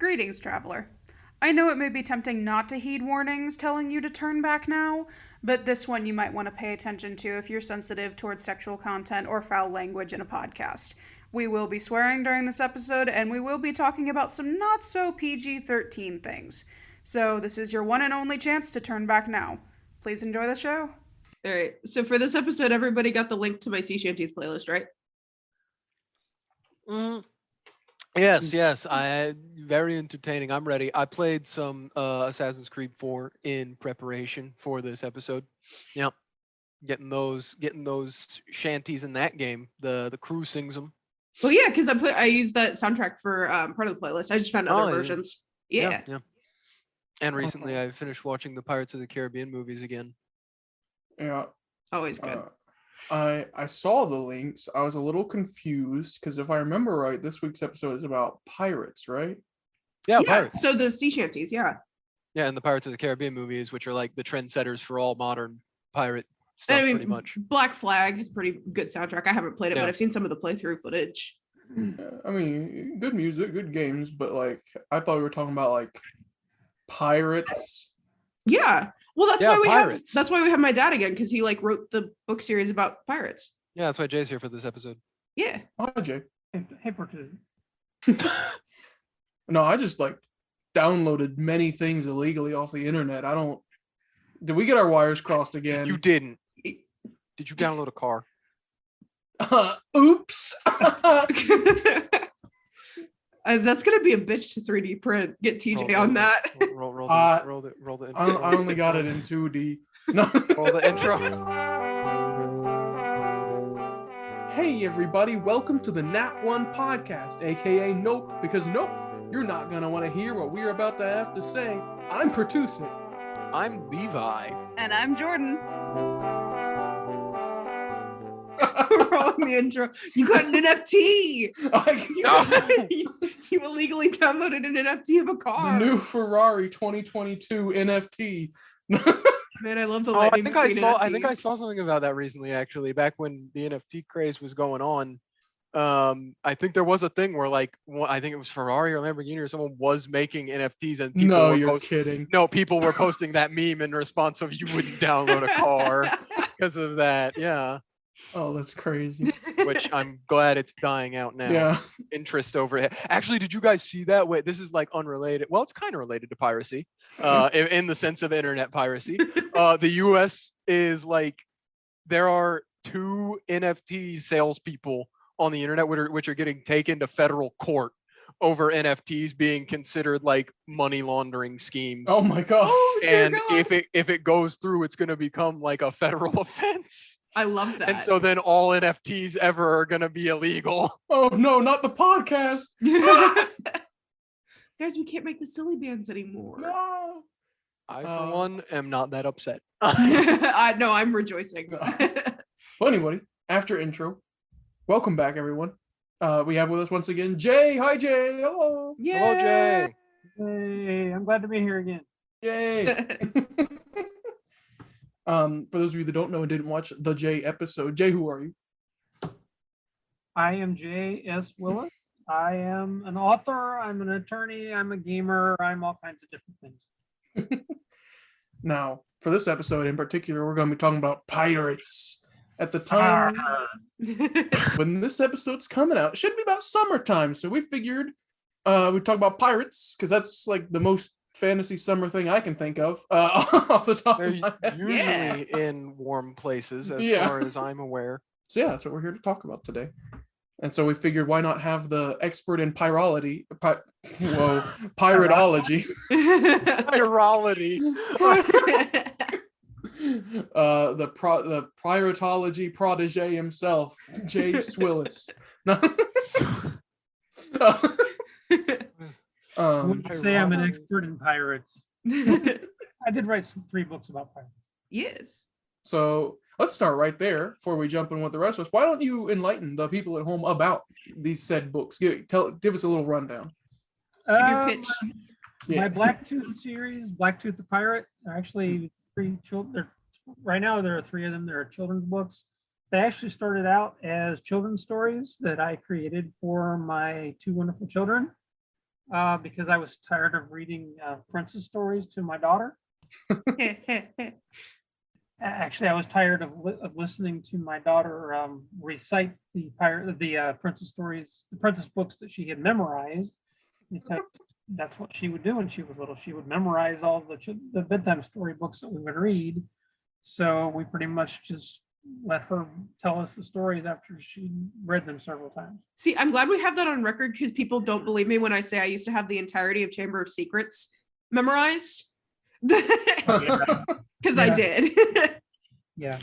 Greetings, traveler. I know it may be tempting not to heed warnings telling you to turn back now, but this one you might want to pay attention to if you're sensitive towards sexual content or foul language in a podcast. We will be swearing during this episode, and we will be talking about some not so PG 13 things. So, this is your one and only chance to turn back now. Please enjoy the show. All right. So, for this episode, everybody got the link to my sea shanties playlist, right? Yes. Very entertaining. I'm ready. I played some Assassin's Creed 4 in preparation for this episode. Yep. Getting those shanties in that game. The crew sings them. Well, yeah, because I used that soundtrack for part of the playlist. I just found other versions. Yeah. And recently I finished watching the Pirates of the Caribbean movies again. Yeah. Always good. I saw the links. I was a little confused because if I remember right, this week's episode is about pirates, right? Yeah, pirates. So the sea shanties, yeah. Yeah, and the Pirates of the Caribbean movies, which are like the trendsetters for all modern pirate stuff, pretty much. Black Flag is pretty good soundtrack. I haven't played it, Yeah. but I've seen some of the playthrough footage. I mean, good music, good games, but like I thought we were talking about like pirates. Yeah. Well, that's Yeah, why pirates. that's why we have my dad again, because he like wrote the book series about pirates. Yeah, that's why Jay's here for this episode. Yeah. Hi, Jay. Hey, Portuguese. No, I just like downloaded many things illegally off the internet. Did we get our wires crossed again? You didn't. Did you download a car? Oops. That's gonna be a bitch to 3D print. Get TJ on that. Roll the intro. I only got it in 2D. No. Roll the intro. Hey everybody, welcome to the Nat One podcast, aka Nope, because nope, you're not gonna want to hear what we're about to have to say. I'm Pertusik. I'm Levi. And I'm Jordan. Rolling the intro. You got an NFT. You illegally downloaded an NFT of a car. The new Ferrari 2022 NFT. Man, I love the I lightning. think I saw something about that recently, actually, back when the NFT craze was going on. I think there was a thing where I think it was Ferrari or Lamborghini or someone was making NFTs and people No, were you're kidding. No, people were posting that meme in response of you wouldn't download a car because of that. Yeah. Oh, that's crazy. Which I'm glad it's dying out now. Yeah. Interest over it. Actually, did you guys see that? Wait, this is like unrelated. Well, it's kind of related to piracy, in the sense of internet piracy. The U.S. is like, there are 2 NFT salespeople on the internet which are getting taken to federal court over NFTs being considered like money laundering schemes. Oh my god. And if it goes through, it's going to become like a federal offense. I love that. And so then all NFTs ever are going to be illegal. Oh no, not the podcast. Guys, we can't make the silly bands anymore. No. I, for one, am not that upset. No, I'm rejoicing. Well, anyway, after intro, welcome back, everyone. We have with us once again Jay. Hi, Jay. Hello. Yeah. Hello, Jay. Hey, I'm glad to be here again. Yay. For those of you that don't know and didn't watch the Jay episode, Jay, who are you? I am J.S. Willis. I am an author. I'm an attorney. I'm a gamer. I'm all kinds of different things. Now, for this episode in particular, we're going to be talking about pirates. At the time when this episode's coming out, it should be about summertime. So we figured we'd talk about pirates because that's like the most fantasy summer thing I can think of off the top They're of my head. usually in warm places, as far as I'm aware. So yeah, that's what we're here to talk about today. And so we figured, why not have the expert in piratology, Pirology. the piratology protege himself, Jay Willis. I wouldn't say I'm an expert in pirates. I did write 3 books about pirates. Yes. So let's start right there before we jump in with the rest of us. Why don't you enlighten the people at home about these said books? Give us a little rundown. Your pitch. My Blacktooth series, Blacktooth the Pirate, are actually 3 children. Right now, there are 3 of them. There are children's books. They actually started out as children's stories that I created for my 2 wonderful children. because I was tired of reading princess stories to my daughter. Actually, I was tired of listening to my daughter recite the princess stories, the princess books that she had memorized, because that's what she would do when she was little. She would memorize all the bedtime story books that we would read. So we pretty much just let her tell us the stories after she read them several times. See, I'm glad we have that on record because people don't believe me when I say I used to have the entirety of Chamber of Secrets memorized. Because I did. Yeah.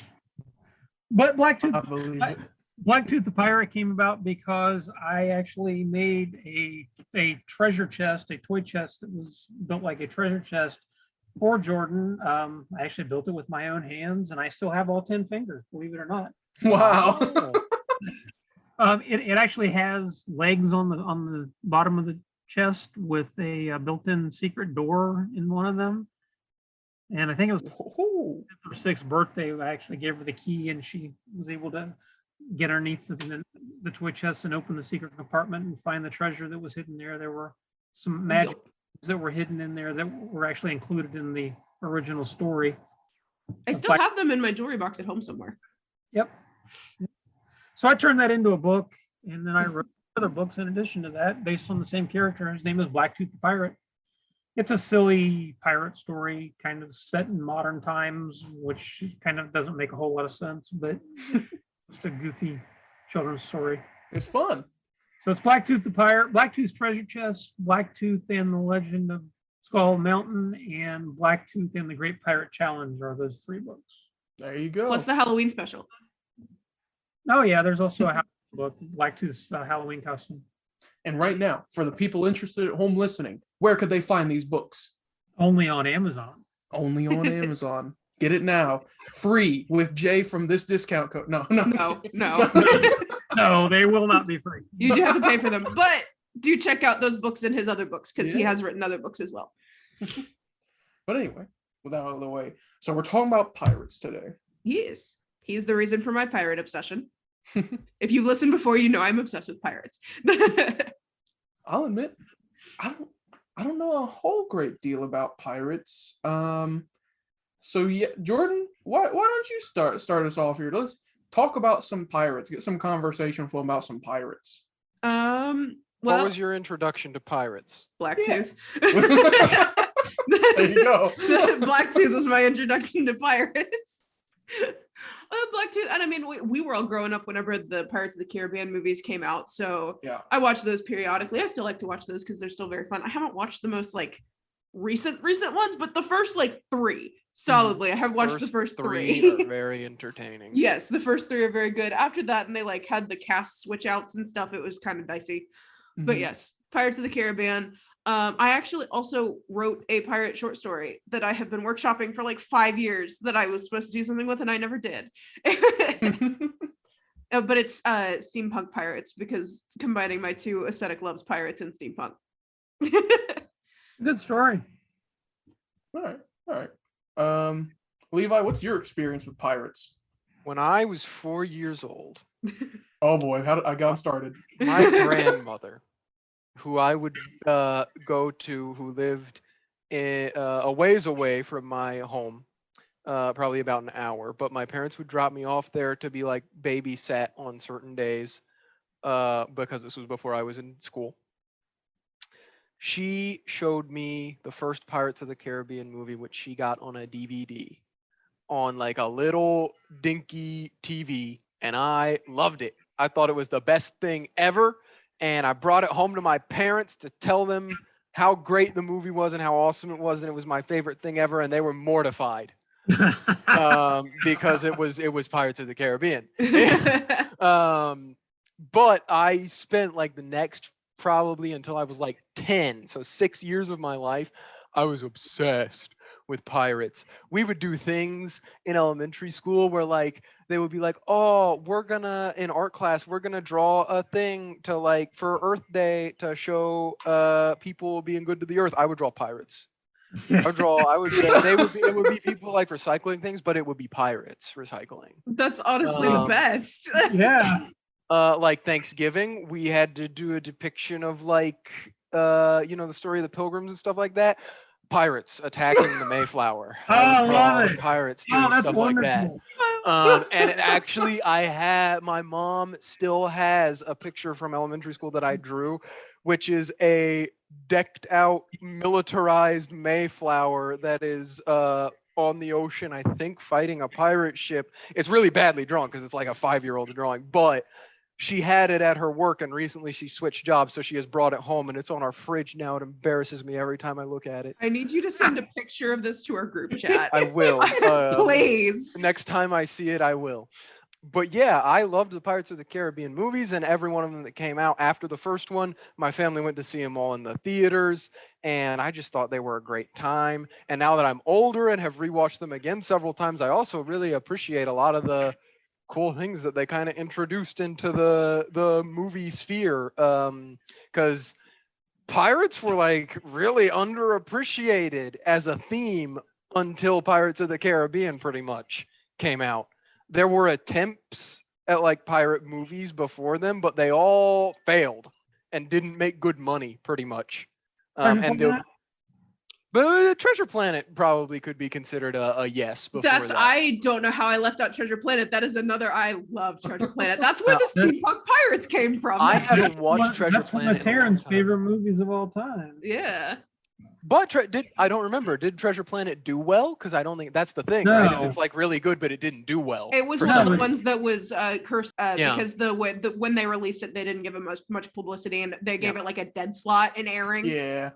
But I believe it. Blacktooth the Pirate came about because I actually made a treasure chest, a toy chest that was built like a treasure chest for Jordan. I actually built it with my own hands, and I still have all 10 fingers, believe it or not. Wow. It actually has legs on the bottom of the chest with a built-in secret door in one of them. And I think it was her 6th birthday. I actually gave her the key, and she was able to get underneath the toy chest and open the secret compartment and find the treasure that was hidden there. There were some magic that were hidden in there that were actually included in the original story. I still have them in my jewelry box at home somewhere. Yep. So I turned that into a book, and then I wrote other books in addition to that based on the same character. His name is Blacktooth the Pirate. It's a silly pirate story, kind of set in modern times, which kind of doesn't make a whole lot of sense, but just a goofy children's story. It's fun. So it's Blacktooth the Pirate, Blacktooth's Treasure Chest, Blacktooth and the Legend of Skull Mountain, and Blacktooth and the Great Pirate Challenge are those 3 books. There you go. What's the Halloween special? Oh yeah, there's also a Halloween book, Blacktooth's Halloween costume. And right now, for the people interested at home listening, where could they find these books? Only on Amazon. Only on Amazon. Get it now. Free with Jay from this discount code. No. No, they will not be free. You do have to pay for them. But do check out those books and his other books because he has written other books as well. But anyway, with that out of the way. So we're talking about pirates today. Yes. He's the reason for my pirate obsession. If you've listened before, you know I'm obsessed with pirates. I'll admit, I don't know a whole great deal about pirates. So yeah, Jordan, why don't you start us off here? Let's talk about some pirates. Get some conversation flow about some pirates. Well, what was your introduction to pirates? Blacktooth. There you go. Blacktooth was my introduction to pirates. Blacktooth, and I mean, we were all growing up whenever the Pirates of the Caribbean movies came out, so yeah, I watched those periodically. I still like to watch those because they're still very fun. I haven't watched the most like recent ones, but the first like 3 solidly. I have watched the first 3. Are very entertaining. Yes, the first 3 are very good. After that, and they like had the cast switch outs and stuff, it was kind of dicey. But yes, Pirates of the Caribbean. I actually also wrote a pirate short story that I have been workshopping for like 5 years that I was supposed to do something with and I never did. But it's steampunk pirates because combining my 2 aesthetic loves, pirates and steampunk. Good story. All right. Levi, what's your experience with pirates? When I was 4 years old. Oh boy, I got started. My grandmother, who I would go to, who lived a ways away from my home, probably about an hour, but my parents would drop me off there to be like babysat on certain days because this was before I was in school. She showed me the first Pirates of the Caribbean movie, which she got on a DVD on like a little dinky TV, and I loved it. I thought it was the best thing ever. And I brought it home to my parents to tell them how great the movie was and how awesome it was, and it was my favorite thing ever, and they were mortified because it was Pirates of the Caribbean. But I spent like the next probably until I was like 10, so 6 years of my life, I was obsessed with pirates. We would do things in elementary school where like they would be like, oh, in art class, we're gonna draw a thing to like for Earth Day to show people being good to the earth. I would draw pirates. It would be people like recycling things, but it would be pirates recycling. That's honestly the best. Yeah. Like Thanksgiving, we had to do a depiction of like the story of the Pilgrims and stuff like that. Pirates attacking the Mayflower. Oh, I would love watch it. Pirates Oh, doing that's stuff like that. wonderful. And actually, my mom still has a picture from elementary school that I drew, which is a decked out, militarized Mayflower that is on the ocean, I think, fighting a pirate ship. It's really badly drawn because it's like a 5-year-old drawing, but she had it at her work, and recently she switched jobs, so she has brought it home, and it's on our fridge now. It embarrasses me every time I look at it. I need you to send a picture of this to our group chat. I will. Please. Next time I see it, I will. But yeah, I loved the Pirates of the Caribbean movies, and every one of them that came out after the first one. My family went to see them all in the theaters, and I just thought they were a great time. And now that I'm older and have rewatched them again several times, I also really appreciate a lot of the cool things that they kind of introduced into the movie sphere. Because pirates were like really underappreciated as a theme until Pirates of the Caribbean pretty much came out. There were attempts at like pirate movies before them, but they all failed and didn't make good money pretty much. But Treasure Planet probably could be considered a yes before that. I don't know how I left out Treasure Planet. That is another, I love Treasure Planet. That's where the steampunk pirates came from. I haven't watched Treasure Planet. That's one of Taryn's favorite movies of all time. Yeah. But I don't remember. Did Treasure Planet do well? Because I don't think that's the thing, No. right? Is it's like really good, but it didn't do well. It was for one of some the reason. ones that was cursed Yeah. because when they released it, they didn't give it much publicity, and they gave it like a dead slot in airing. Yeah.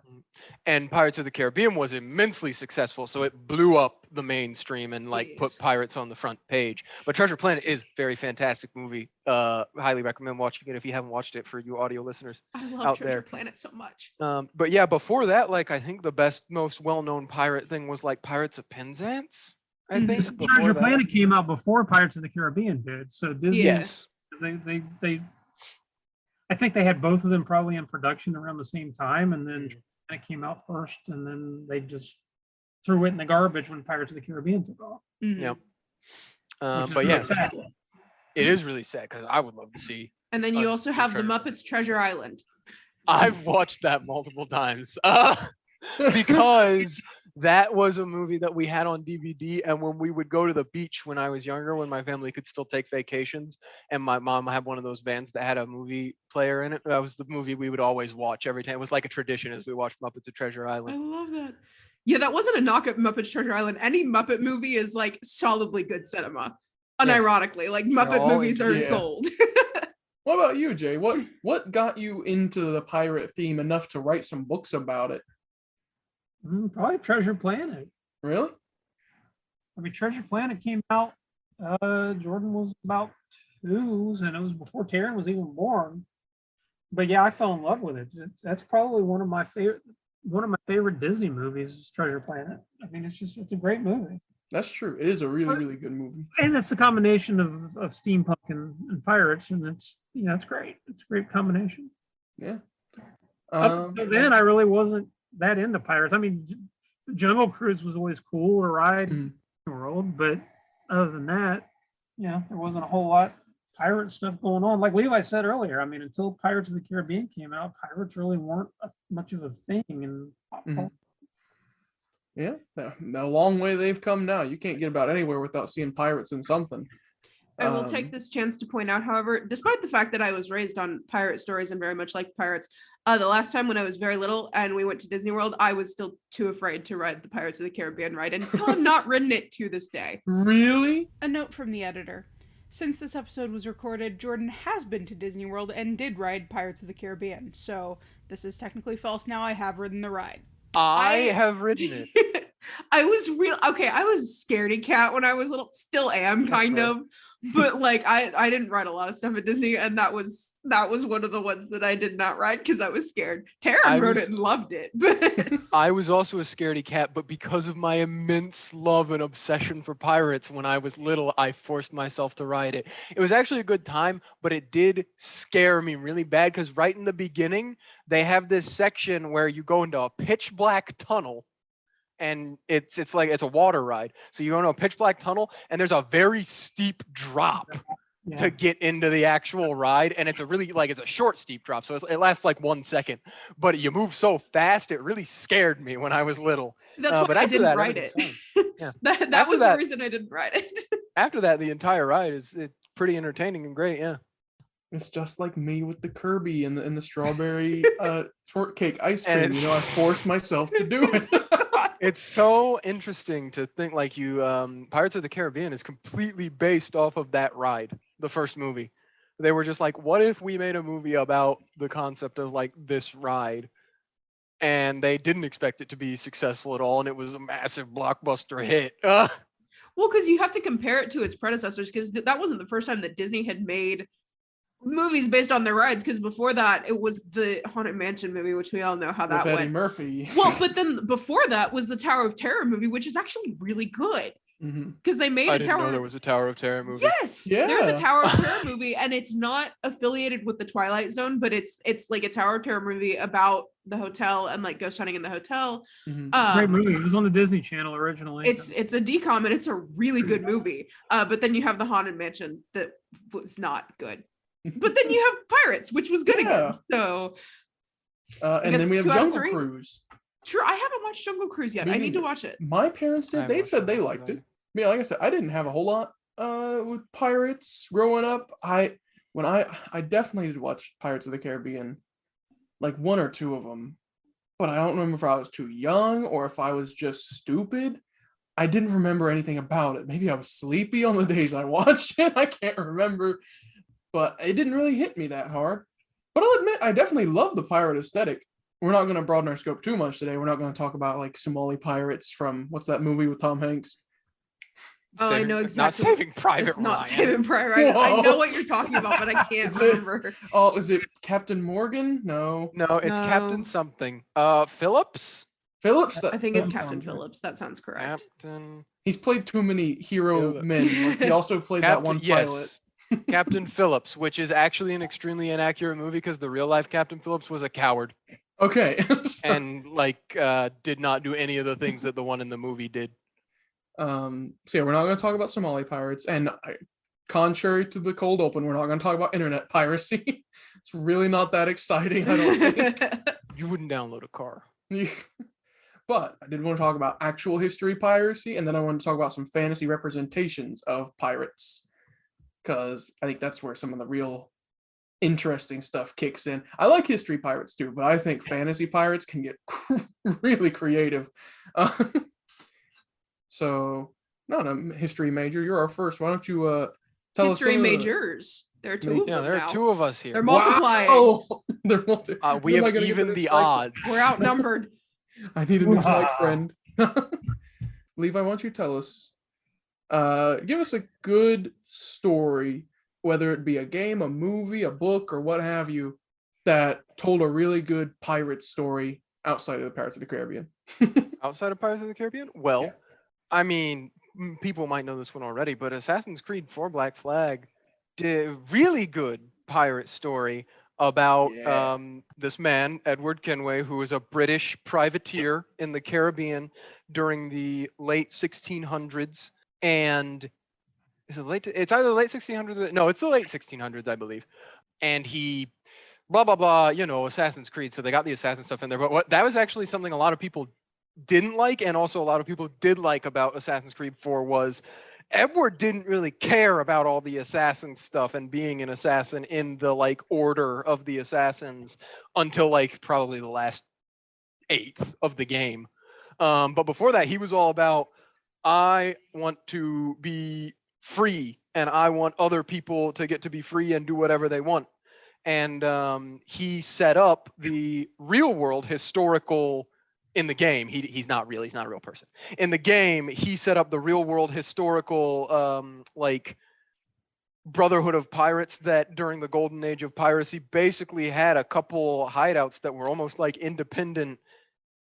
And Pirates of the Caribbean was immensely successful, so it blew up the mainstream and like put Yes. pirates on the front page. But Treasure Planet is a very fantastic movie. Highly recommend watching it if you haven't watched it, for you audio listeners. I love out Treasure there. Planet so much. But yeah, before that, like I think the best, most well-known pirate thing was like Pirates of Penzance. I Mhm. think before Treasure that. Planet came out before Pirates of the Caribbean did. So Disney, Yeah. Yes. they I think they had both of them probably in production around the same time, and then it came out first, and then they just threw it in the garbage when Pirates of the Caribbean took off. Mhm. Yep. which is But really yeah, sad. it is really sad because I would love to see. And then you also have the Treasure Muppets Treasure Island. I've watched that multiple times because that was a movie that we had on DVD. And when we would go to the beach when I was younger, when my family could still take vacations, and my mom had one of those vans that had a movie player in it, that was the movie we would always watch every time. It was like a tradition as we watched Muppets of Treasure I Island. love that. Yeah, that wasn't a knock at Muppets Treasure Island. Any Muppet movie is like solidly good cinema. Unironically, like Muppet all movies are yeah. gold. What about you, Jay? What got you into the pirate theme enough to write some books about it? Probably Treasure Planet. Really? I mean, Treasure Planet came out. Jordan was about 2, and it was before Taryn was even born. But yeah, I fell in love with it. That's probably one of my favorite Disney movies is Treasure Planet. I mean, it's a great movie. That's true. It is a really, really good movie. And it's a combination of steampunk and pirates, and it's great. It's a great combination. Yeah. Up until then, I really wasn't that into pirates. I mean, Jungle Cruise was always cool to ride in the world, but other than that, there wasn't a whole lot pirate stuff going on. Like Levi said earlier, I mean, until Pirates of the Caribbean came out, pirates really weren't much of a thing in pop culture. Yeah, the long way they've come now. You can't get about anywhere without seeing pirates in something. I will take this chance to point out, however, despite the fact that I was raised on pirate stories and very much like pirates, the last time when I was very little and we went to Disney World, I was still too afraid to ride the Pirates of the Caribbean ride, and still have not ridden it to this day. Really? A note from the editor. Since this episode was recorded, Jordan has been to Disney World and did ride Pirates of the Caribbean. So this is technically false now. I have ridden the ride. I have ridden it. I was I was scaredy cat when I was little, still am kind of, but like I didn't ride a lot of stuff at Disney, and that was one of the ones that I did not ride because I was scared. Taryn rode it and loved it, but I was also a scaredy cat, but because of my immense love and obsession for pirates when I was little, I forced myself to ride it. It was actually a good time, but it did scare me really bad because right in the beginning, they have this section where you go into a pitch black tunnel. And it's like it's a water ride. So you go into a pitch black tunnel and there's a very steep drop. to get into the actual ride, and it's a really it's a short steep drop, so it lasts like 1 second, but you move so fast it really scared me when I was little. That's why but I after didn't that, ride it. everything's fine. that After was that- the reason I didn't ride it. After that, the entire ride is pretty entertaining and great. It's just like me with the Kirby and the strawberry shortcake ice And cream. You know, I forced myself to do it. It's so interesting to think Pirates of the Caribbean is completely based off of that ride, the first movie. They were just like, what if we made a movie about the concept of like this ride? And they didn't expect it to be successful at all, and it was a massive blockbuster hit. Well, because you have to compare it to its predecessors, because that wasn't the first time that Disney had made movies based on their rides, because before that it was the Haunted Mansion movie, which we all know how that With Eddie went. Murphy. Well, but then before that was the Tower of Terror movie, which is actually really good, because they made I a didn't know Tower. there was a Tower of Terror movie. Yes, there's a Yeah. Tower of Terror movie, and it's not affiliated with the Twilight Zone, but it's like a Tower of Terror movie about the hotel and like ghost hunting in the hotel. Mhm. Great movie. It was on the Disney Channel originally. It's a decom, and it's a really good movie. But then you have the Haunted Mansion that was not good. But then you have Pirates, which was good again. So And guess then we have 2 out of Jungle 3? Cruise. true, I haven't watched Jungle Cruise yet. Me I need to neither. watch it. My parents I did. haven't They watched said they Jungle liked Cruise it. Yeah, like I said, I didn't have a whole lot with pirates growing up. I definitely did watch Pirates of the Caribbean, like 1 or 2 of them, but I don't remember if I was too young or if I was just stupid. I didn't remember anything about it. Maybe I was sleepy on the days I watched it. I can't remember, but it didn't really hit me that hard. But I'll admit, I definitely love the pirate aesthetic. We're not going to broaden our scope too much today. We're not going to talk about like Somali pirates from what's that movie with Tom Hanks? Oh, I know Not exactly. Saving Private It's not Ryan. Saving Private Ryan. I know Whoa. what you're talking about, but I can't Is it- remember. Oh, is it Captain Morgan? No. No, it's Captain No. something. Phillips. Phillips? I think it's That Captain sounds right. Phillips. That sounds correct. Captain. He's played too many hero Phillips. men. Like, he also played that one pilot. Yes, Captain Phillips, which is actually an extremely inaccurate movie because the real life Captain Phillips was a coward Okay. So, and did not do any of the things that the one in the movie did. so yeah, we're not going to talk about Somali pirates. And contrary to the cold open, we're not going to talk about internet piracy. It's really not that exciting, I don't think. You wouldn't download a car. But I did want to talk about actual history piracy, and then I want to talk about some fantasy representations of pirates, because I think that's where some of the real interesting stuff kicks in. I like history pirates too, but I think fantasy pirates can get really creative. So, not a history major. You're our first. Why don't you tell History us some of the- majors. There are 2 of Yeah, them there now. are 2 of us here. They're multiplying. Wow! They're multi- We When am I have gonna get even that the excited? odds. We're outnumbered. I need a new side Wow. friend. Levi, why don't you tell us? Give us a good story, whether it be a game, a movie, a book, or what have you, that told a really good pirate story outside of the Pirates of the Caribbean. Outside of Pirates of the Caribbean? Well, Yeah. I mean, people might know this one already, but Assassin's Creed 4 Black Flag did a really good pirate story about Yeah. this man, Edward Kenway, who was a British privateer in the Caribbean during the late 1600s. And is it late? It's either the late 1600s. No, it's the late 1600s, I believe. And he blah blah blah, Assassin's Creed, so they got the assassin stuff in there, but that was actually something a lot of people didn't like, and also a lot of people did like about Assassin's Creed 4 was Edward didn't really care about all the assassin stuff and being an assassin in the order of the assassins until probably the last 8th of the game. But before that, he was all about, I want to be free and I want other people to get to be free and do whatever they want. And he set up the real world historical in the game. He's not a real person. In the game, he set up the real world historical Brotherhood of Pirates that during the golden age of piracy basically had a couple hideouts that were almost like independent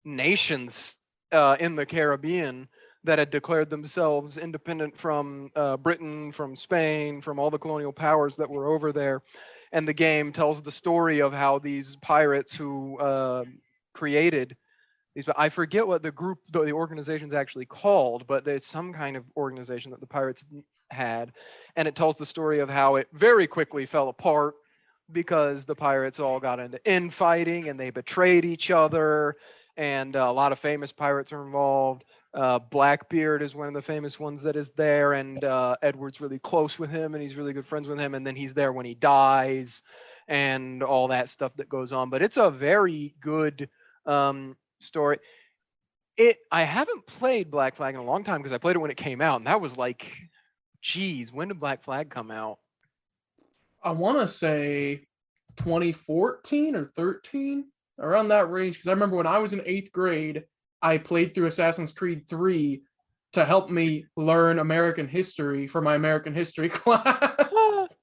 nations in the Caribbean that had declared themselves independent from Britain, from Spain, from all the colonial powers that were over there. And the game tells the story of how these pirates who created these, I forget what the organization's actually called, but it's some kind of organization that the pirates had, and it tells the story of how it very quickly fell apart because the pirates all got into infighting and they betrayed each other, and a lot of famous pirates are involved. Blackbeard is one of the famous ones that is there, and Edward's really close with him, and he's really good friends with him, and then he's there when he dies, and all that stuff that goes on. But it's a very good story. I haven't played Black Flag in a long time because I played it when it came out, and that was like, geez, when did Black Flag come out? I want to say 2014 or 13, around that range. Because I remember when I was in 8th grade, I played through Assassin's Creed 3 to help me learn American history for my American history class.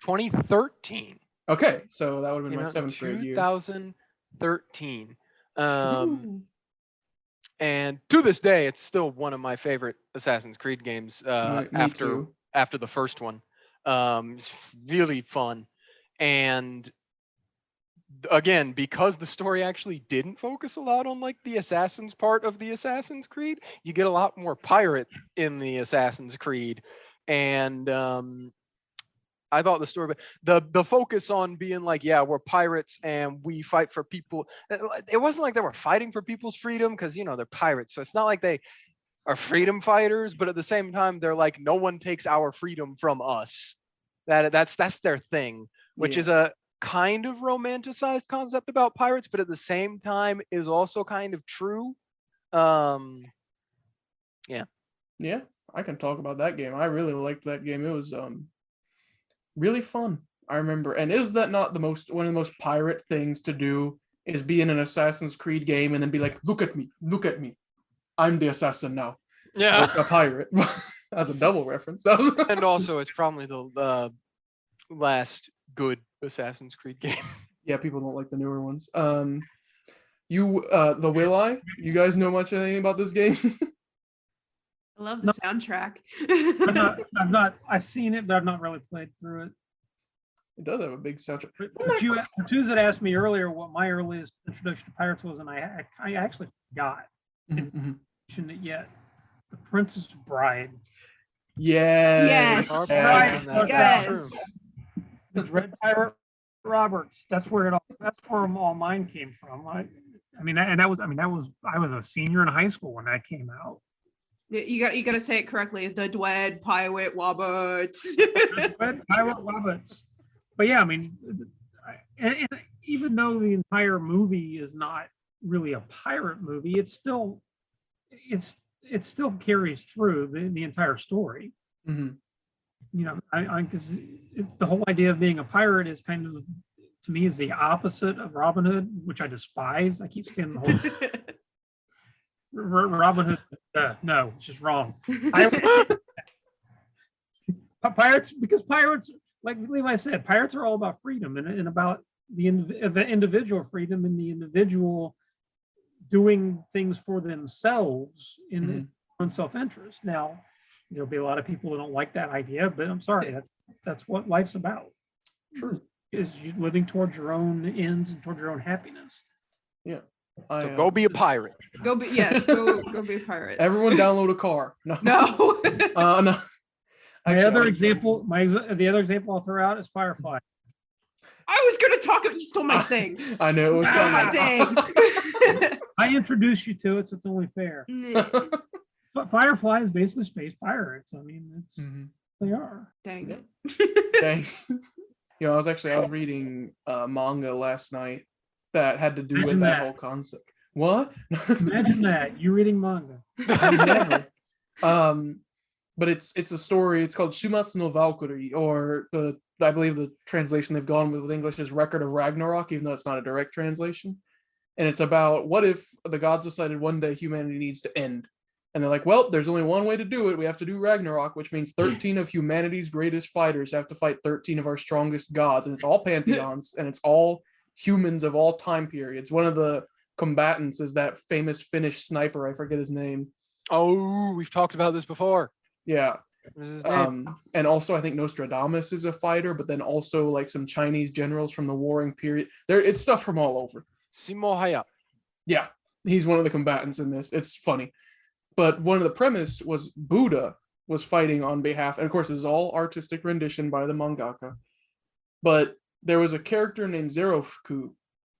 2013. Okay, so that would have been my 7th grade year. 2013. And to this day, it's still one of my favorite Assassin's Creed games. Me too. After the first one, it's really fun. And again, because the story actually didn't focus a lot on like the Assassin's part of the Assassin's Creed, you get a lot more pirate in the Assassin's Creed, and I thought the story, the focus on being like, yeah, we're pirates and we fight for people. It wasn't like they were fighting for people's freedom because, they're pirates. So it's not like they are freedom fighters, but at the same time, they're like, no one takes our freedom from us. That's their thing, which is a kind of romanticized concept about pirates, but at the same time is also kind of true. Yeah, I can talk about that game. I really liked that game. It was really fun. I remember, and is that not one of the most pirate things to do, is be in an Assassin's Creed game and then be like, look at me, I'm the assassin now. yeah. It's a pirate. That's a double reference. And also, it's probably the last good Assassin's Creed game. Yeah, people don't like the newer ones. The Willis, you guys know much anything about this game? I love the soundtrack. I've seen it, but I've not really played through it. It does have a big soundtrack. But you had asked me earlier what my earliest introduction to pirates was, and I actually forgot. Didn't mention it yet. The Princess Bride. Yes. Yes. The Dread Pirate Roberts. That's where all mine came from. I was a senior in high school when that came out. You got to say it correctly. The Dwed Pirate Roberts. Pirate Roberts. But yeah, and even though the entire movie is not really a pirate movie, it still carries through the entire story. Mm-hmm. Because the whole idea of being a pirate is kind of, to me, is the opposite of Robin Hood, which I despise. I keep saying the whole Robin Hood. No, it's just wrong. Pirates, because pirates, like Levi said, pirates are all about freedom and about the individual freedom and the individual doing things for themselves in their own self-interest. Now, there'll be a lot of people who don't like that idea, but I'm sorry, that's what life's about. True. Is you living towards your own ends and towards your own happiness. Yeah. So go be a pirate. Go be a pirate. Everyone download a car. No. No. No. The other example I'll throw out is Firefly. I was going to talk about, you stole my thing. I know it was my thing. I introduced you to it, so it's only fair. But Firefly is basically space pirates. I mean, they are. Dang it. Dang. I was reading manga last night that had to do with that whole concept. What? Imagine that. You reading manga. Never. But it's a story. It's called Shumatsu no Valkyrie, or I believe the translation they've gone with English is Record of Ragnarok, even though it's not a direct translation. And it's about, what if the gods decided one day humanity needs to end? And they're like, well, there's only one way to do it. We have to do Ragnarok, which means 13 of humanity's greatest fighters have to fight 13 of our strongest gods. And it's all pantheons, and it's all humans of all time periods. One of the combatants is that famous Finnish sniper. I forget his name. Oh, we've talked about this before. Yeah. And also I think Nostradamus is a fighter, but then also like some Chinese generals from the warring period. It's stuff from all over. Simo Hayat. Yeah, he's one of the combatants in this. It's funny. But one of the premise was Buddha was fighting on behalf, and of course, this is all artistic rendition by the mangaka. But there was a character named Zerofuku,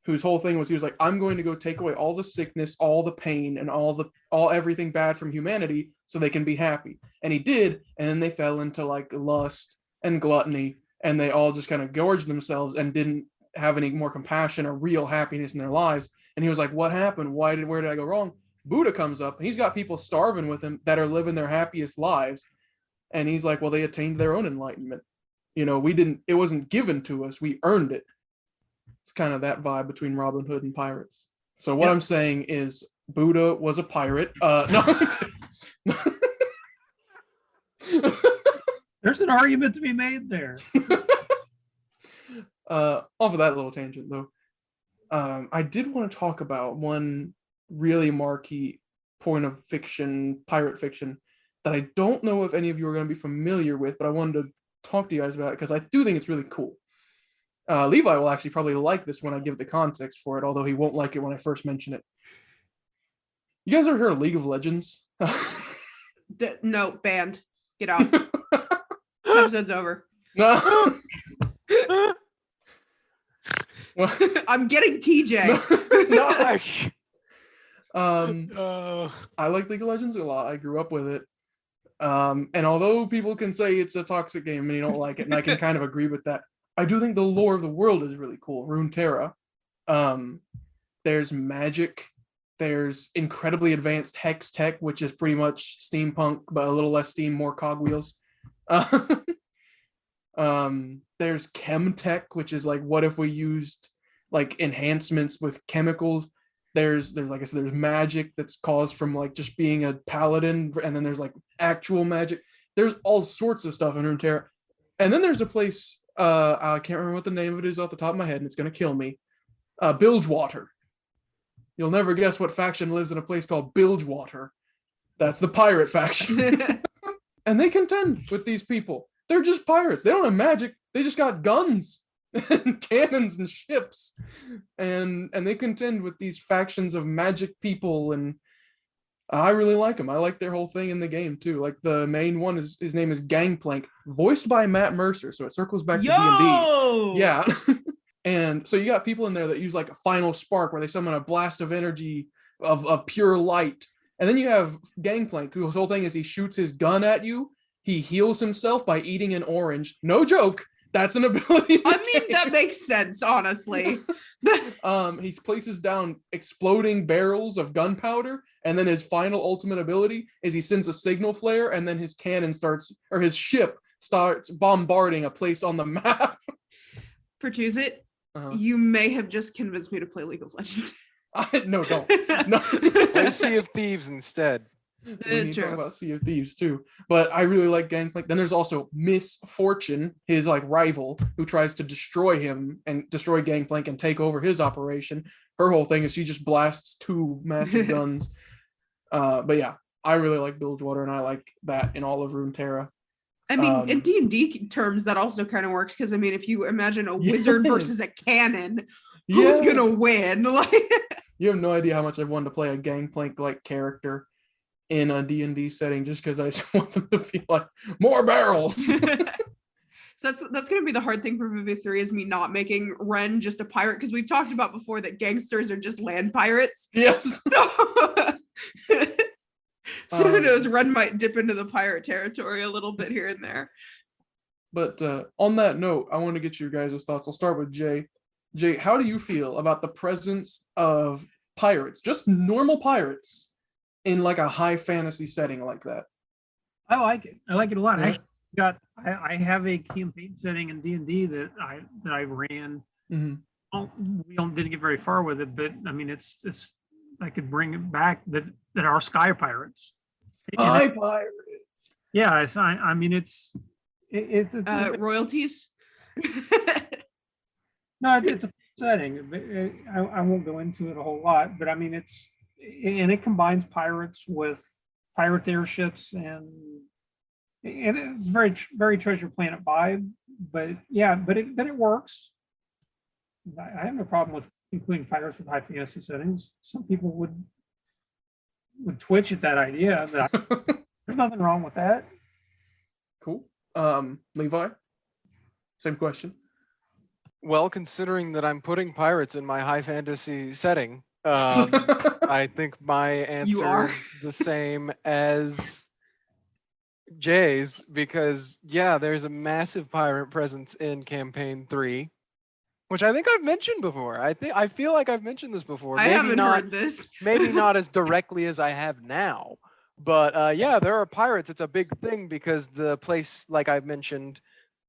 whose whole thing was he was like, I'm going to go take away all the sickness, all the pain, and all everything bad from humanity so they can be happy. And he did, and then they fell into like lust and gluttony, and they all just kind of gorged themselves and didn't have any more compassion or real happiness in their lives. And he was like, what happened? Where did I go wrong? Buddha comes up, and he's got people starving with him that are living their happiest lives. And he's like, well, they attained their own enlightenment. It wasn't given to us, we earned it. It's kind of that vibe between Robin Hood and pirates. So what I'm saying is Buddha was a pirate. No. There's an argument to be made there. Off of that little tangent, though, I did want to talk about one really marquee point of fiction, pirate fiction, that I don't know if any of you are going to be familiar with, but I wanted to talk to you guys about it because I do think it's really cool. Levi will actually probably like this when I give the context for it, although he won't like it when I first mention it. You guys ever heard of League of Legends? No, banned. Get out. Episode's over. No. I'm getting TJ. No. I like League of Legends a lot. I grew up with it. And although people can say it's a toxic game and you don't like it, and I can kind of agree with that, I do think the lore of the world is really cool. Runeterra. There's magic. There's incredibly advanced hex tech, which is pretty much steampunk, but a little less steam, more cogwheels. There's chem tech, which is like, what if we used like enhancements with chemicals? There's like I said, there's magic that's caused from like just being a paladin, and then there's like actual magic. There's all sorts of stuff in Runeterra. And then there's a place, I can't remember what the name of it is off the top of my head, and it's gonna kill me. Bilgewater. You'll never guess what faction lives in a place called Bilgewater. That's the pirate faction. And they contend with these people. They're just pirates. They don't have magic. They just got guns and cannons and ships. And they contend with these factions of magic people, and I really like them. I like their whole thing in the game too. Like the main one is, his name is Gangplank, voiced by Matt Mercer, so it circles back to D&D. Yeah. And so you got people in there that use like a final spark where they summon a blast of energy of pure light. And then you have Gangplank, whose whole thing is he shoots his gun at you. He heals himself by eating an orange. No joke. That's an ability. I mean, that makes sense, honestly. He places down exploding barrels of gunpowder, and then his final ultimate ability is he sends a signal flare, and then his his ship starts bombarding a place on the map. Pertuzit, you may have just convinced me to play League of Legends. No, don't. No. Play Sea of Thieves instead. We need to talk about Sea of Thieves too. But I really like Gangplank. Then there's also Miss Fortune, his like rival, who tries to destroy him and destroy Gangplank and take over his operation. Her whole thing is she just blasts two massive guns. But yeah, I really like Bilgewater, and I like that in all of Runeterra. I mean, in D&D terms, that also kind of works, because I mean, if you imagine a wizard versus a cannon, who's gonna win? Like, you have no idea how much I've wanted to play a Gangplank like character in a D&D setting, just because I just want them to feel like more barrels. So that's going to be the hard thing for Vivi 3, is me not making Ren just a pirate, because we've talked about before that gangsters are just land pirates. Yes. So who knows, Ren might dip into the pirate territory a little bit here and there. But on that note, I want to get your guys' thoughts. I'll start with Jay. Jay, how do you feel about the presence of pirates, just normal pirates, in like a high fantasy setting like that? I like it. I like it a lot. Yeah. Actually, I have a campaign setting in D&D that I ran. Mm-hmm. We didn't get very far with it, but I mean, it's I could bring it back that are sky pirates. Sky pirates. Yeah, I mean, it's royalties. No, it's a setting. I won't go into it a whole lot, but I mean, it combines pirates with pirate airships, and it's very, very Treasure Planet vibe. But yeah, but it works. I have no problem with including pirates with high fantasy settings. Some people would twitch at that idea, but there's nothing wrong with that. Cool. Levi, same question. Well, considering that I'm putting pirates in my high fantasy setting, I think my answer are. is the same as Jay's, because yeah, there's a massive pirate presence in campaign 3, which I think I've mentioned before. I feel like I've mentioned this before. I haven't heard this. Maybe not as directly as I have now, but yeah, there are pirates. It's a big thing because the place, like I've mentioned,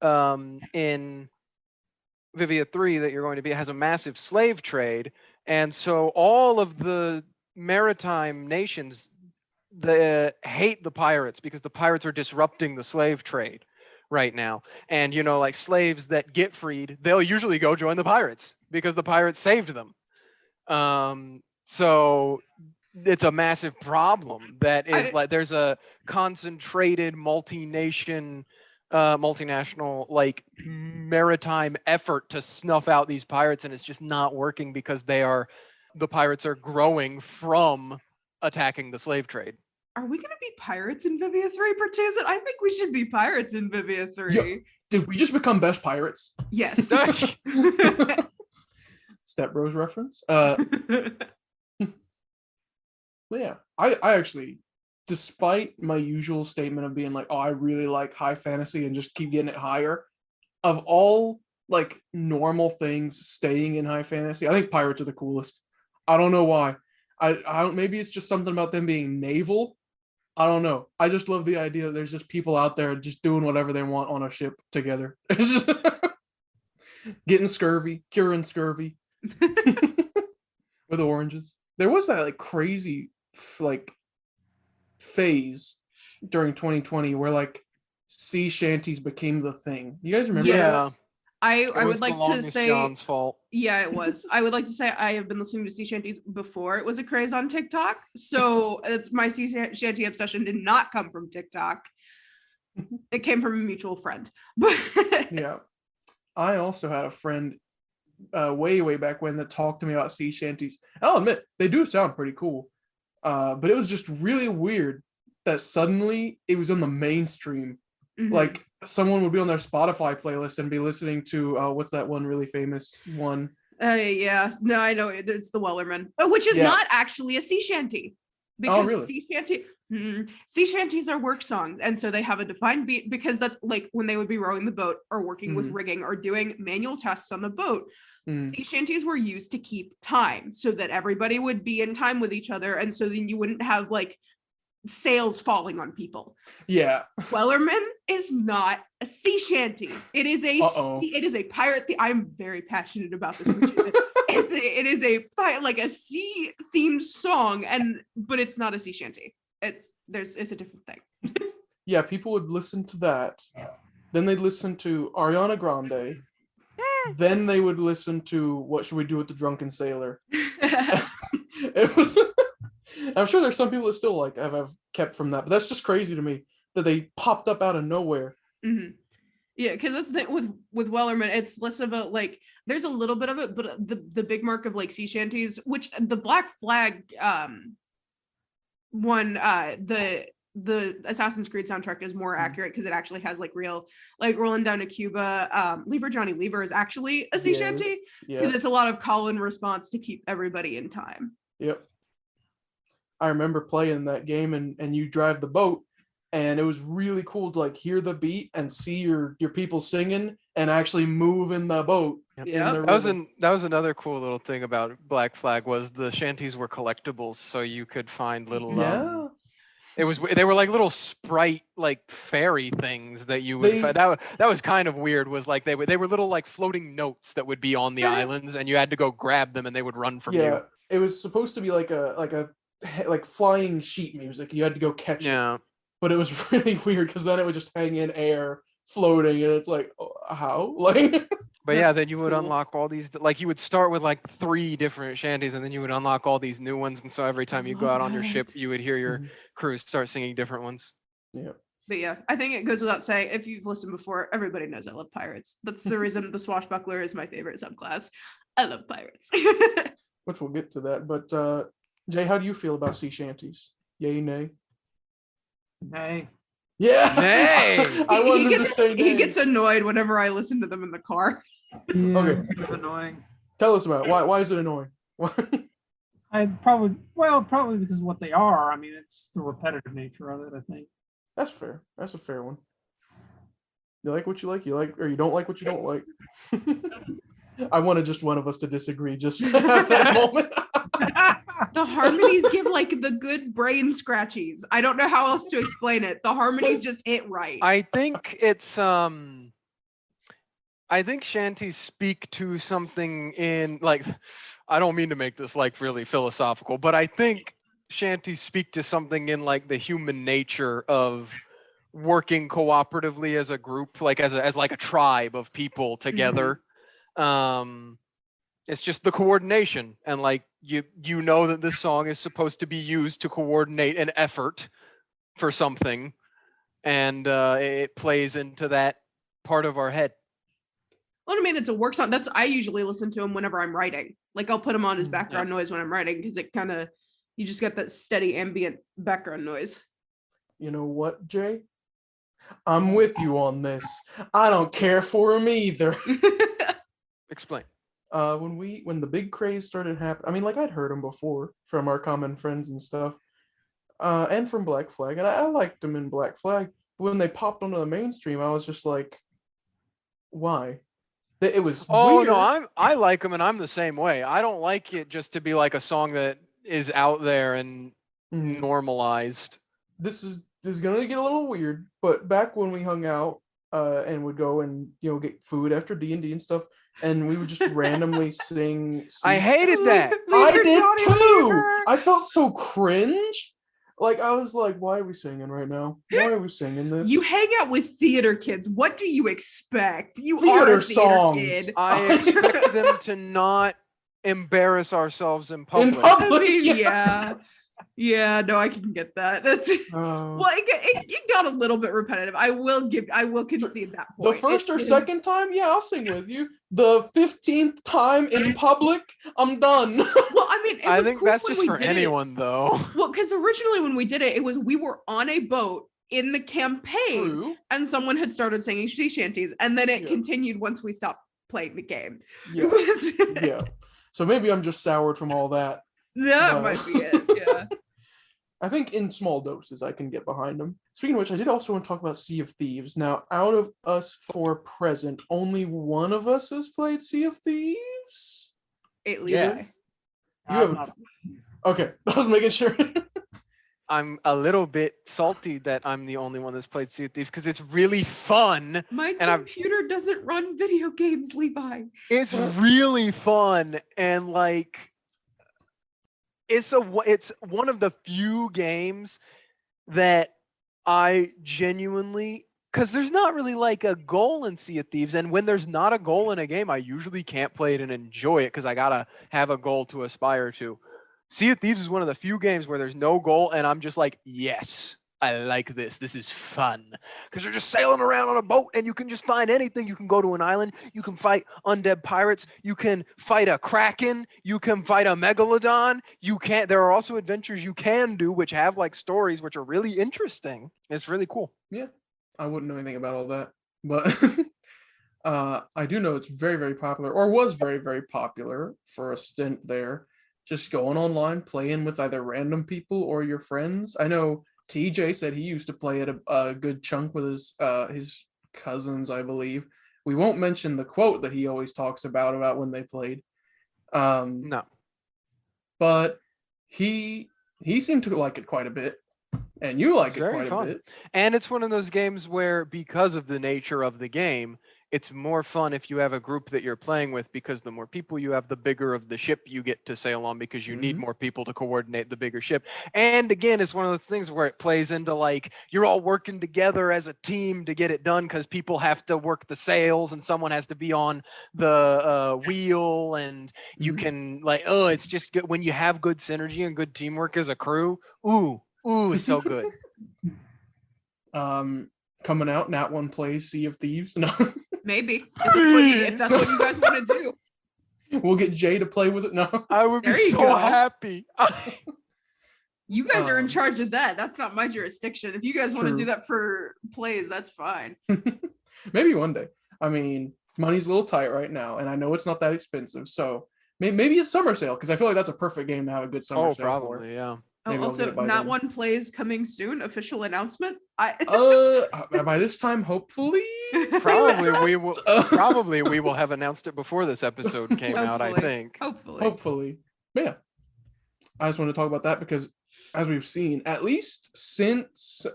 in Vivia 3 that you're going to be has a massive slave trade, and so all of the maritime nations hate the pirates because the pirates are disrupting the slave trade right now. And like slaves that get freed, they'll usually go join the pirates because the pirates saved them. So it's a massive problem that is like there's a concentrated multinational like maritime effort to snuff out these pirates, and it's just not working because the pirates are growing from attacking the slave trade. Are we going to be pirates in Vivia 3, Pertusan? I think we should be pirates in Vivia 3. Yeah. Did we just become best pirates? Yes. Step Bros reference. Yeah, I actually, despite my usual statement of being like, oh, I really like high fantasy and just keep getting it higher, of all like normal things staying in high fantasy, I think pirates are the coolest. I don't know why. I don't. Maybe it's just something about them being naval. I don't know. I just love the idea that there's just people out there just doing whatever they want on a ship together. It's just getting scurvy, curing scurvy with oranges. There was that like crazy like phase during 2020 where like sea shanties became the thing. You guys remember that? I would like to say John's fault. Yeah, it was. I would like to say I have been listening to sea shanties before it was a craze on TikTok. So it's my sea shanty obsession did not come from TikTok. It came from a mutual friend. But yeah. I also had a friend way back when that talked to me about sea shanties. I'll admit they do sound pretty cool. But it was just really weird that suddenly it was on the mainstream. Mm-hmm. Like someone would be on their Spotify playlist and be listening to what's that one really famous one? Yeah, no, I know it's the Wellerman, which is not actually a sea shanty. Because really? Sea shanties are work songs, and so they have a defined beat because that's like when they would be rowing the boat or working with rigging or doing manual tests on the boat. Sea shanties were used to keep time so that everybody would be in time with each other, and so then you wouldn't have like sails falling on people. Yeah. Wellerman is not a sea shanty. It is a pirate. I'm very passionate about this. It is a sea themed song, but it's not a sea shanty. It's a different thing. Yeah, people would listen to that. Then they'd listen to Ariana Grande. Then they would listen to What Should We Do with the Drunken Sailor. I'm sure there's some people that still like have kept from that, but that's just crazy to me that they popped up out of nowhere. Mm-hmm. Yeah, because that's the thing with Wellerman, it's less of a like. There's a little bit of it, but the big mark of like sea shanties, which the Black Flag one, the Assassin's Creed soundtrack is more accurate because it actually has like real, like Rolling Down to Cuba. Lever Johnny Lever is actually a sea shanty because it's a lot of call and response to keep everybody in time. Yep. I remember playing that game and you drive the boat, and it was really cool to like hear the beat and see your people singing and actually move in the boat. Yeah, that was another cool little thing about Black Flag was the shanties were collectibles, so you could find little they were like little sprite like fairy things that you would find. That was kind of weird. Was like they were little like floating notes that would be on the islands, and you had to go grab them and they would run from you. Yeah, it was supposed to be like a flying sheet music. You had to go catch it. But it was really weird because then it would just hang in air floating, and it's like, oh, how? Like but yeah, then you would unlock all these, like you would start with like 3 different shanties, and then you would unlock all these new ones, and so every time you go out on your ship you would hear your crew start singing different ones. Yeah. But yeah, I think it goes without saying, if you've listened before, everybody knows I love pirates. That's the reason the swashbuckler is my favorite subclass. I love pirates. Which we'll get to that. But Jay, how do you feel about sea shanties? Yay, nay? Nay. Yeah. Dang. I He wanted him to gets, say he name. gets annoyed whenever I listen to them in the car. Yeah, Okay. it's annoying. Tell us about it. Why is it annoying? Probably because of what they are. I mean, it's the repetitive nature of it, I think. That's fair. That's a fair one. You like what you like, or you don't like what you don't like. I wanted just one of us to disagree, just to have that moment. The harmonies give like the good brain scratchies. I don't know how else to explain it. The harmonies just hit right. I think it's I think shanties speak to something in like, I don't mean to make this like really philosophical, but I think shanties speak to something in like the human nature of working cooperatively as a group, like as like a tribe of people together. It's just the coordination, and like you know that this song is supposed to be used to coordinate an effort for something, and it plays into that part of our head. Well, I mean, it's a work song. I usually listen to him whenever I'm writing. Like I'll put him on as background noise when I'm writing because it kind of, you just get that steady ambient background noise. You know what, Jay? I'm with you on this. I don't care for him either. Explain. When the big craze started happening, I mean, like I'd heard him before from our common friends and stuff, and from Black Flag, and I liked him in Black Flag. But when they popped onto the mainstream, I was just like, why? It was weird. No, I like him, and I'm the same way. I don't like it just to be like a song that is out there and normalized. This is gonna get a little weird, but back when we hung out and would go and get food after D&D and stuff, and we would just randomly sing. I hated that. I did too. I felt so cringe. Like I was like, why are we singing right now? Why are we singing this? You hang out with theater kids. What do you expect? You Theater are a theater songs. kid. I expect them to not embarrass ourselves in public. I mean, yeah, no, I can get that. That's well, it got a little bit repetitive. I will concede that point. The first or second time, yeah, I'll sing with you. The 15th time in public, I'm done. Well, I mean, I think that's just for anyone, though. Well, because originally when we did it, we were on a boat in the campaign, True. and someone had started singing sea shanties, and then it continued once we stopped playing the game. Yeah. Yeah. So maybe I'm just soured from all that. That might be it. Yeah. I think in small doses I can get behind them. Speaking of which, I did also want to talk about Sea of Thieves. Now, out of us four present, only one of us has played Sea of Thieves. Levi. You have. Okay, I was making sure. I'm a little bit salty that I'm the only one that's played Sea of Thieves because it's really fun. My computer doesn't run video games, Levi. It's really fun, and like it's one of the few games that I genuinely, because there's not really like a goal in Sea of Thieves, and when there's not a goal in a game, I usually can't play it and enjoy it because I gotta have a goal to aspire to. Sea of Thieves is one of the few games where there's no goal, and I'm just like, yes, I like this. This is fun. Because you're just sailing around on a boat, and you can just find anything. You can go to an island. You can fight undead pirates. You can fight a kraken. You can fight a megalodon. There are also adventures you can do, which have like stories, which are really interesting. It's really cool. Yeah, I wouldn't know anything about all that, but I do know it's very, very popular, or was very, very popular for a stint there. Just going online, playing with either random people or your friends. I know TJ said he used to play it a good chunk with his cousins, I believe. We won't mention the quote that he always talks about when they played. No. But he seemed to like it quite a bit. And you like it quite a bit. And it's one of those games where, because of the nature of the game, it's more fun if you have a group that you're playing with, because the more people you have, the bigger of the ship you get to sail on, because you need more people to coordinate the bigger ship. And again, it's one of those things where it plays into like, you're all working together as a team to get it done, because people have to work the sails and someone has to be on the wheel, and you can like, it's just good when you have good synergy and good teamwork as a crew. Ooh, so good. Coming out, Nat One plays Sea of Thieves. No. Maybe if that's what you guys want to do. We'll get Jay to play with it. No, I would be so happy. You guys are in Um, charge of that. That's not my jurisdiction. If you guys want to True. do that for plays, that's fine. Maybe one day. I mean, money's a little tight right now, and I know it's not that expensive. So maybe a summer sale, because I feel like that's a perfect game to have a good summer Oh, sale for. probably, yeah. Maybe I'll get Also, it by not then. one plays coming soon. Official announcement. By this time, hopefully. Probably we will. Uh, Probably we will have announced it before this episode came out. I Hopefully. think. Hopefully. But yeah, I just want to talk about that because, as we've seen, at least since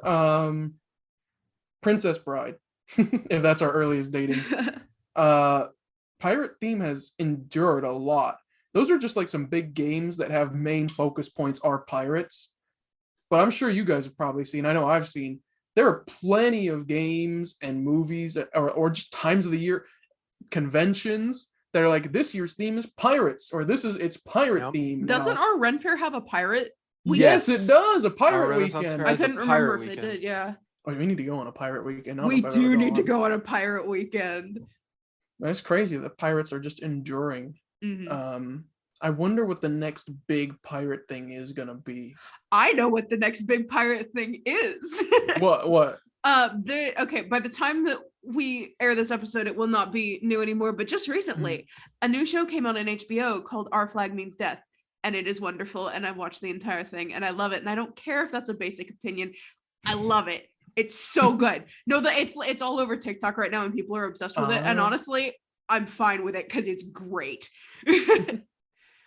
Princess Bride, if that's our earliest dating, pirate theme has endured a lot. Those are just like some big games that have main focus points are pirates. But I'm sure you guys have probably seen, I know I've seen, there are plenty of games and movies or just times of the year, conventions that are like, this year's theme is pirates, or it's pirate Yeah. theme. Doesn't now. our Ren Fair have a pirate? Yes, Yes. it does. A pirate Renaissance weekend. Fair I has a couldn't remember pirate if it weekend. did. Yeah, Oh, we need to go on a pirate weekend. I don't know we if I've ever do need to gone. go on a pirate weekend. That's crazy. The pirates are just enduring. Mhm. I wonder what the next big pirate thing is gonna be. I know what the next big pirate thing is. What? Okay, by the time that we air this episode, it will not be new anymore. But just recently, a new show came out on HBO called Our Flag Means Death, and it is wonderful. And I've watched the entire thing, and I love it. And I don't care if that's a basic opinion. I love it. It's so good. No, it's all over TikTok right now, and people are obsessed with it. And honestly, I'm fine with it because it's great.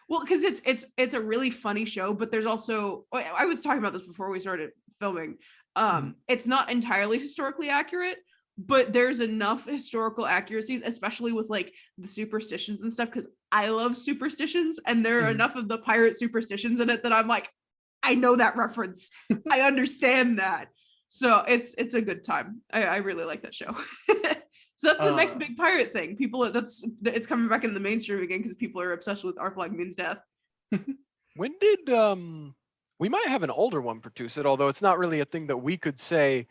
Well, because it's a really funny show, but there's also, I was talking about this before we started filming. It's not entirely historically accurate, but there's enough historical accuracies, especially with like the superstitions and stuff, because I love superstitions, and there are enough of the pirate superstitions in it that I'm like, I know that reference. I understand that. So it's a good time. I really like that show. So that's the next big pirate thing. It's coming back into the mainstream again because people are obsessed with Our Flag Means Death. When did we might have an older one produce it, although it's not really a thing that we could say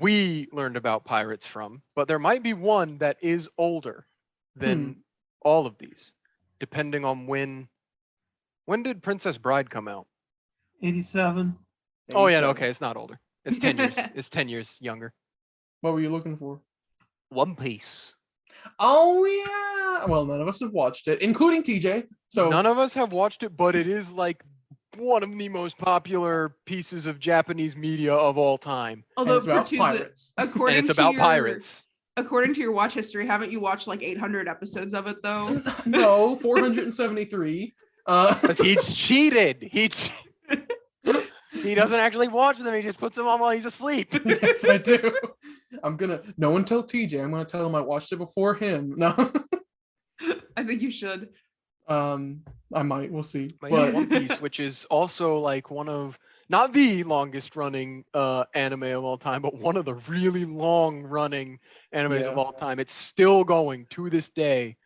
we learned about pirates from, but there might be one that is older than all of these, depending on when did Princess Bride come out? 87. Oh yeah, no, okay, it's not older. It's 10 years. It's 10 years younger. What were you looking for? One Piece. Oh yeah. Well, none of us have watched it, including TJ. So None of us have watched it, but it is like one of the most popular pieces of Japanese media of all time. Although it's about Pertuse, pirates. according And it's to about your, pirates. According to your watch history, haven't you watched like 800 episodes of it though? No, 473. Because he cheated. He doesn't actually watch them. He just puts them on while he's asleep. Yes, I do. No one tell TJ. I'm gonna tell him I watched it before him. No. I think you should. I might. We'll see. But But yeah, One Piece, which is also like one of, not the longest running anime of all time, but one of the really long running animes Yeah. of all time. It's still going to this day.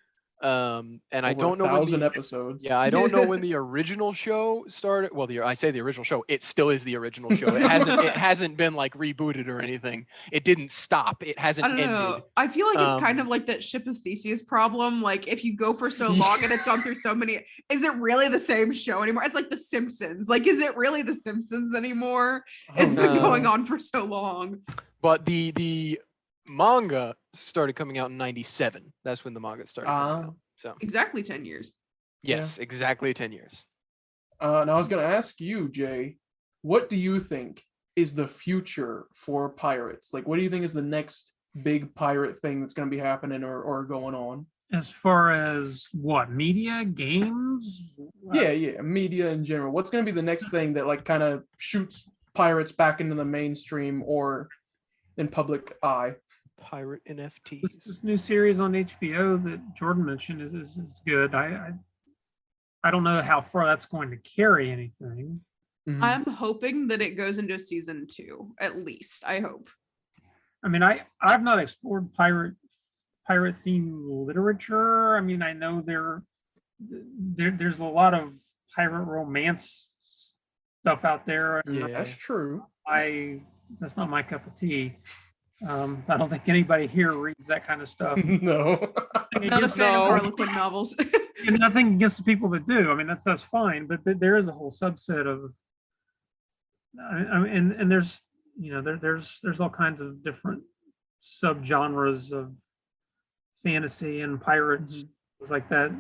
And I don't know when 1,000 episodes. I don't know when the original show started. Well, I say the original show. It still is the original show. It hasn't been like rebooted or anything. It didn't stop. It hasn't I don't ended. know. I feel like it's kind of like that Ship of Theseus problem. Like if you go for so long and it's gone through so many, is it really the same show anymore? It's like The Simpsons. Like, is it really The Simpsons anymore? It's been going on for so long. But the manga started coming out in 97. That's when the manga started coming out. So Exactly 10 years. yes, exactly 10 years. Now I was gonna ask you, Jay, what do you think is the future for pirates? Like, what do you think is the next big pirate thing that's gonna be happening or going on? As far as what, media, games? Yeah, media in general. What's gonna be the next thing that like kind of shoots pirates back into the mainstream or in public eye? Pirate NFTs. This new series on HBO that Jordan mentioned is good. I don't know how far that's going to carry anything. Mhm. I'm hoping that it goes into season 2, at least. I hope. I mean, I've not explored pirate themed literature. I mean, I know there's a lot of pirate romance stuff out there. And Yeah. That's true. that's not my cup of tea. I don't think anybody here reads that kind of stuff. No. Not a fan of Harlequin novels. And nothing against the people that do. I mean, that's fine. But there is a whole subset of And there's there's all kinds of different subgenres of fantasy and pirates, things like that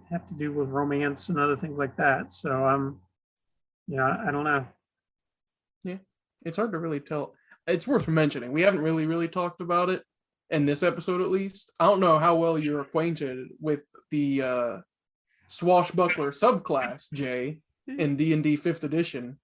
have to do with romance and other things like that. So I don't know. Yeah, it's hard to really tell. It's worth mentioning. We haven't really talked about it in this episode, at least. I don't know how well you're acquainted with the swashbuckler subclass, Jay, in D&D 5th edition.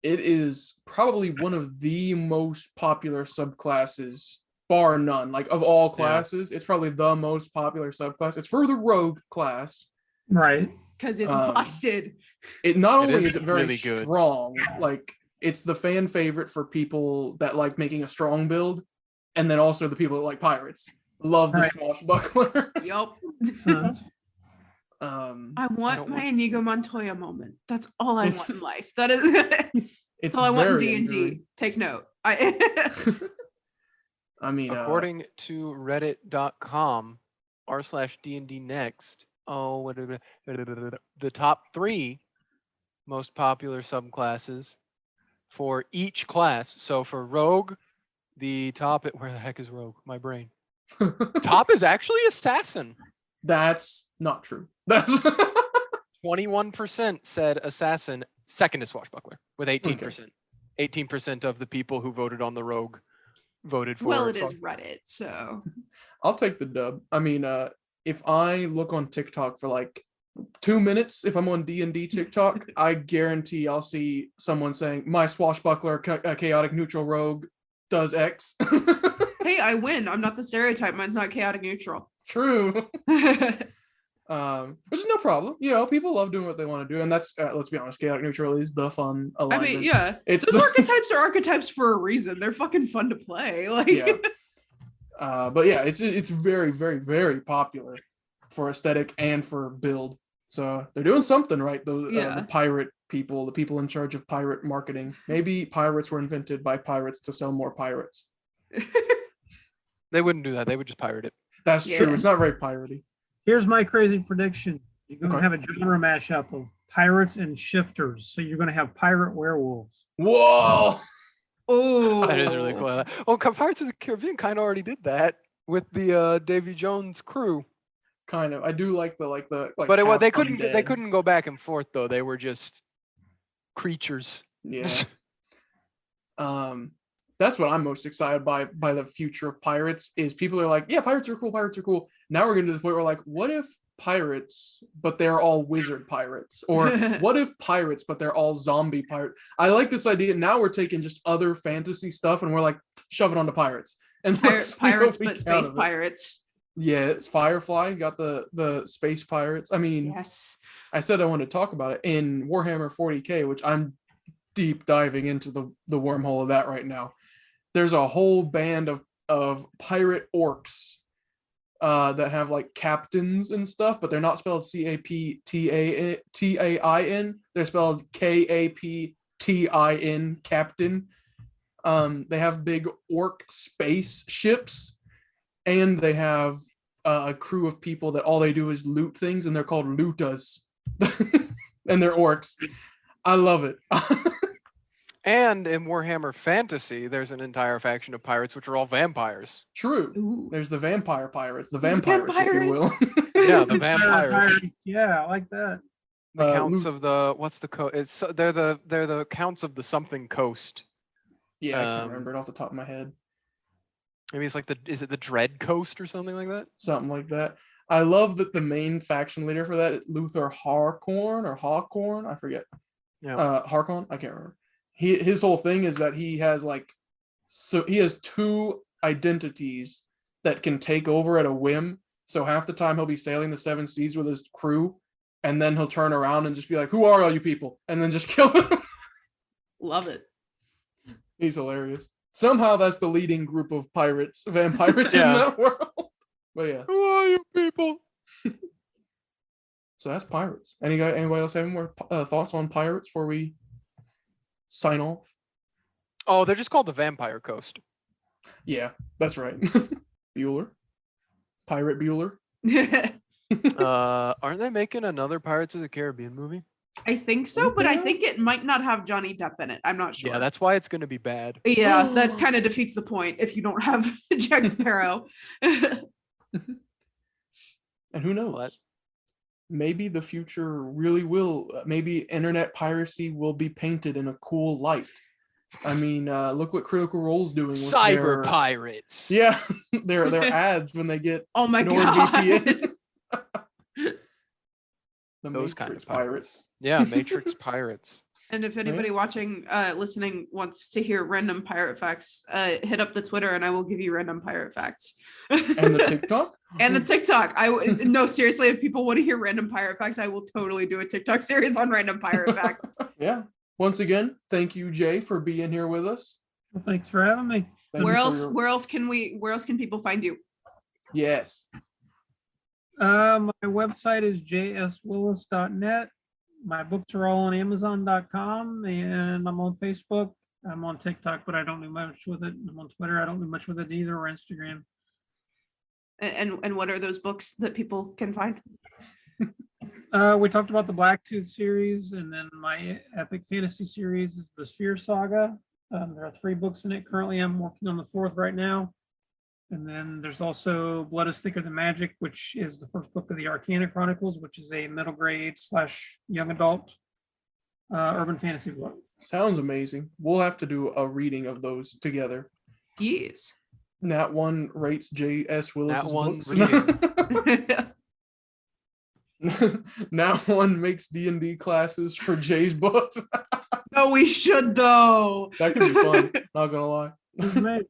It is probably one of the most popular subclasses, bar none. Like, of all classes, it's probably the most popular subclass. It's for the rogue class. Right. Because it's busted. It not It only is is it very really good. strong, like it's the fan favorite for people that like making a strong build, and then also the people that like pirates. Love the Right. swashbuckler. Yup. So, I want don't my want- Inigo Montoya moment. That's all I It's- want in life. That is It's that's all I want in very D&D. enduring. Take note. I mean, According to reddit.com/r/D&D next, the top 3 most popular subclasses for each class. So for Rogue, the top, where the heck is Rogue? My brain. Top is actually Assassin. that's not true. That's 21% said Assassin. Second is Swashbuckler with 18%. 18% of the people who voted on the Rogue voted for. Well, it is Reddit, so I'll take the dub. I mean, if I look on TikTok for like 2 minutes, if I'm on D&D TikTok, I guarantee I'll see someone saying my swashbuckler chaotic neutral rogue does X. hey, I win. I'm not the stereotype. Mine's not chaotic neutral. True. Which is no problem. You know, people love doing what they want to do, and that's let's be honest, chaotic neutral is the fun I alignment. mean, yeah. It's Those the- archetypes are archetypes for a reason. They're fucking fun to play. Like Yeah. But yeah, it's very popular for aesthetic and for build. So they're doing something right. The pirate people, the people in charge of pirate marketing. Maybe pirates were invented by pirates to sell more pirates. They wouldn't do that. They would just pirate it. That's Yeah. true. It's not very piratey. here's my crazy prediction. You're going to Okay. have a genre mashup of pirates and shifters. So you're going to have pirate werewolves. Whoa! oh, That is really cool. Oh, Pirates of the Caribbean kind of already did that with the Davy Jones crew. Kind of. I do like the But half they couldn't undead. go back and forth though. They were just creatures. Yeah. That's what I'm most excited by the future of pirates is people are like, yeah, pirates are cool, pirates are cool. Now we're getting to the point where like, what if pirates, but they're all wizard pirates? Or what if pirates, but they're all zombie pirates? I like this idea. Now we're taking just other fantasy stuff and we're like, shove it onto pirates. And let's see what pirates, we but get space out of it. pirates. Yeah, it's Firefly, got the space pirates. I mean, Yes. I said I wanted to talk about it in Warhammer 40K, which I'm deep diving into the wormhole of that right now. There's a whole band of pirate orcs that have like captains and stuff, but they're not spelled CAPTAIN. They're spelled KAPTIN, captain. They have big orc space ships, and they have a crew of people that all they do is loot things, and they're called lootas. And they're orcs. I love it. And in Warhammer Fantasy, there's an entire faction of pirates which are all vampires. True. Ooh. There's the vampire pirates, the vampires, if you will. Yeah, the vampires. Yeah, I like that. The counts Luth- of the what's the coast? It's they're the counts of the something coast. Yeah, I can't remember it off the top of my head. Maybe it's like is it the Dread Coast or something like that? Something like that. I love that the main faction leader for that, Luther Harcorn or Hawkhorn, I forget. Yeah. Harkon, I can't remember. His whole thing is that he has he has 2 identities that can take over at a whim. So half the time he'll be sailing the 7 seas with his crew, and then he'll turn around and just be like, "Who are all you people?" and then just kill them. Love it. He's hilarious. Somehow that's the leading group of pirates, vampires Yeah. in that world. But yeah, Who are you people? so that's pirates. Anybody else have any more thoughts on pirates before we sign off? Oh, they're just called the Vampire Coast. Yeah, that's right. Bueller. Pirate Bueller. Aren't they making another Pirates of the Caribbean movie? I think so, but I think it might not have Johnny Depp in it. I'm not sure. Yeah, that's why it's going to be bad. Yeah, that kind of defeats the point if you don't have Jack Sparrow. And who knows? What? Maybe the future really will. Maybe internet piracy will be painted in a cool light. I mean, look what Critical Role's doing with Cyber their, pirates. Yeah, their ads when they get Oh my NordVPN. The Those Matrix kind of pirates. Yeah, Matrix pirates. And if anybody watching, listening wants to hear random pirate facts, hit up the Twitter and I will give you random pirate facts. And the TikTok? And the TikTok. No, seriously, if people want to hear random pirate facts, I will totally do a TikTok series on random pirate facts. Yeah. Once again, thank you, Jay, for being here with us. Well, thanks for having me. Thank Where you for else can people find you? Yes. My website is jswillis.net. My books are all on amazon.com, and I'm on Facebook. I'm on TikTok, but I don't do much with it. I'm on Twitter. I don't do much with it either, or Instagram. And what are those books that people can find? We talked about the Blacktooth series, and then my epic fantasy series is the Sphere Saga. There are 3 books in it. Currently, I'm working on the 4th right now. And then there's also Blood is Thicker Than Magic, which is the first book of the Arcana Chronicles, which is a middle grade / young adult urban fantasy book. Sounds amazing. We'll have to do a reading of those together. Yes. Nat one rates J.S. Willis's Nat one books. Nat one makes D&D classes for Jay's books. No, we should though. That could be fun. Not gonna lie. Right.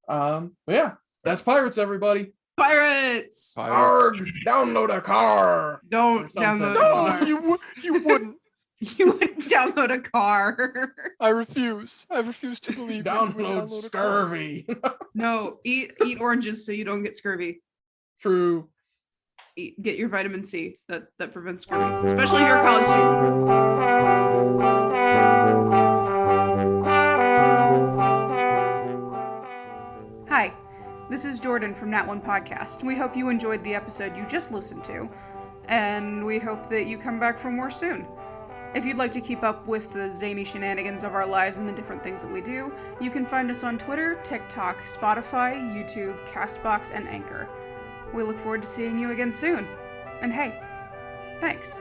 But yeah, that's pirates, everybody. Pirates. Arg, download a car. Don't Or something. download a No, car. you wouldn't. You wouldn't download a car. I refuse. I refuse to believe. that you would Download a car. scurvy. No, eat oranges so you don't get scurvy. True. Get your vitamin C that prevents scurvy, especially if you're a college student. Hi, this is Jordan from Nat One Podcast. We hope you enjoyed the episode you just listened to, and we hope that you come back for more soon. If you'd like to keep up with the zany shenanigans of our lives and the different things that we do, you can find us on Twitter, TikTok, Spotify, YouTube, Castbox, and Anchor. We look forward to seeing you again soon. And hey, thanks.